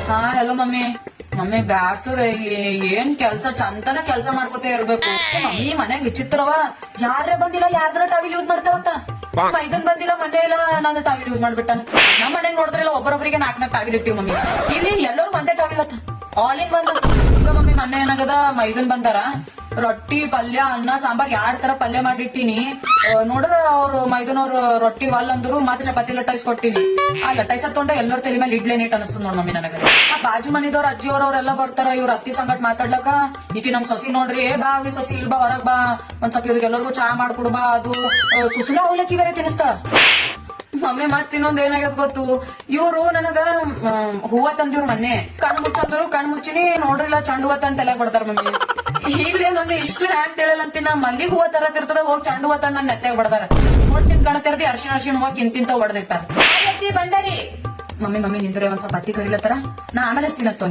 ಹಾ hello mummy. Mummy ಬ್ಯಾಸರ ಇಲ್ಲಿ ಏನ್ ಕೆಲ್ಸ ಚಂತನ ಕೆಲ್ಸ ಮಾಡ್ಕೊತ ಇರ್ಬೇಕು. ಮಮ್ಮಿ ಮನ್ಯಾಗ ವಿಚಿತ್ರವ, ಯಾರೇ ಬಂದಿಲ್ಲ ಯಾರ್ದ್ರ ಟಾವಿಲ್ ಯೂಸ್ ಮಾಡ್ತಾವಂತ. ಮೈದನ್ ಬಂದಿಲ್ಲ ಮನೆ ಇಲ್ಲ ನಾನು ಟಾವಿಲ್ ಯೂಸ್ ಮಾಡ್ಬಿಟ್ಟಾನ. ನಮ್ಮ ಮನೆಗ್ ನೋಡಿದ್ರಲ್ಲ ಒಬ್ಬರೊಬ್ಬರಿಗೆ ನಾಲ್ಕನೇ ಟಾವಿಲ್ ಇಟ್ಟಿವಿ ಮಮ್ಮಿ. ಇಲ್ಲಿ ಎಲ್ಲರೂ ಒಂದೇ ಟಾವಿಲ್ ಅತ್ತ, ಆಲ್ ಇನ್ ಬಂದ. ಈಗ ಮಮ್ಮಿ ಮೊನ್ನೆ ಏನಾಗದ, ಮೈದನ್ ಬಂದಾರ, ರೊಟ್ಟಿ ಪಲ್ಯ ಅನ್ನ ಸಾಂಬಾರ್ 2 ತರ ಪಲ್ಯ ಮಾಡಿಟ್ಟಿನಿ. ನೋಡ್ರ ಅವ್ರು ಮೈದನವ್ರು ರೊಟ್ಟಿ ವಲ್ ಅಂದ್ರು, ಮತ್ತೆ ಚಪಾತಿ ಲಟ್ಟಾಯಿಸ್ಕೊಟ್ಟಿನಿ. ಆ ಲಟ್ಟಾಯಿಸತ್ತೊಂಡ ಎಲ್ಲರ ತಲೆ ಮೇಲೆ ಇಡ್ಲೇ ನೀಟ್ ಅನಸ್ತದ ನೋಡ್ ಮಮ್ಮಿ ನನಗ. ಆ ಬಾಜು ಮನಿದವ್ರ ಅಜ್ಜಿಯವ್ರೆಲ್ಲ ಬರ್ತಾರ, ಇವ್ರ ಅತ್ತಿ ಸಂಗಟ್ ಮಾತಾಡ್ಲಕ್ಕ. ಈಕಿ ನಮ್ ಸೊಸಿ ನೋಡ್ರಿ, ಬಾ ಅವಿ ಸೊಸಿ ಇಲ್ ಬಾ ಹೊರಗ್ ಬಾ, ಒಂದ್ ಸ್ವಲ್ಪ ಇವ್ರಿಗೆಲ್ಲರಿಗೂ ಚಾ ಮಾಡ್ಕೊಡು ಬಾ, ಅದು ಸುಸುಲ ಅವಲಕ್ಕಿ ಬೇರೆ ತಿನ್ನಿಸ್ತಾಳ. ಮಮ್ಮಿ ಮತ್ ಇನ್ನೊಂದ್ ಏನಾಗ್ಯದ ಗೊತ್ತು, ಇವ್ರು ನನಗ ಹೂವ ತಂದಿವ್ರು ಮೊನ್ನೆ. ಕಣ್ ಮುಚ್ಚಂದ್ರು, ಕಣ್ ಮುಚ್ಚಿನಿ, ನೋಡ್ರಿಲ್ಲ ಚಂಡ್ ಹೂವ ತಂದ್ ತಲೆಗ್ ಬಿಡ್ತಾರ ಮಮ್ಮಿ. ಈಗ್ಲೇ ಮಮ್ಮಿ ಇಷ್ಟು ಹ್ಯಾಂಗ್ ತಿಳಿಯಲ್ಲಂತಿ, ನಾ ಮಲ್ಲಿಗೆ ಹೂವ ತರದಿರ್ತದ, ಹೋಗಿ ಚಂಡ್ ಹೂವ ತಂದ್ ನನ್ ನೆತ್ತಾಗ ಬಡದಾರ. ನೋಡ್ತಿನ್ ಕಣತಿರ್ದಿ ಅರ್ಶಿಣ ಹೂವ ಕಿಂತಿಂತ ಹೊಡೆದಿಟ್ಟಾರ. ಬಂದಾರಿ ಮಮ್ಮಿ. ಮಮ್ಮಿ ನಿಂದ್ರೆ ಒಂದ್ ಸ್ವಲ್ಪ ಅತ್ತಿ ಕರಿಲತ್ತಾರ, ನಾ ಆಮೇಲೆ ಹಚ್ತೀನತ್ತೋ.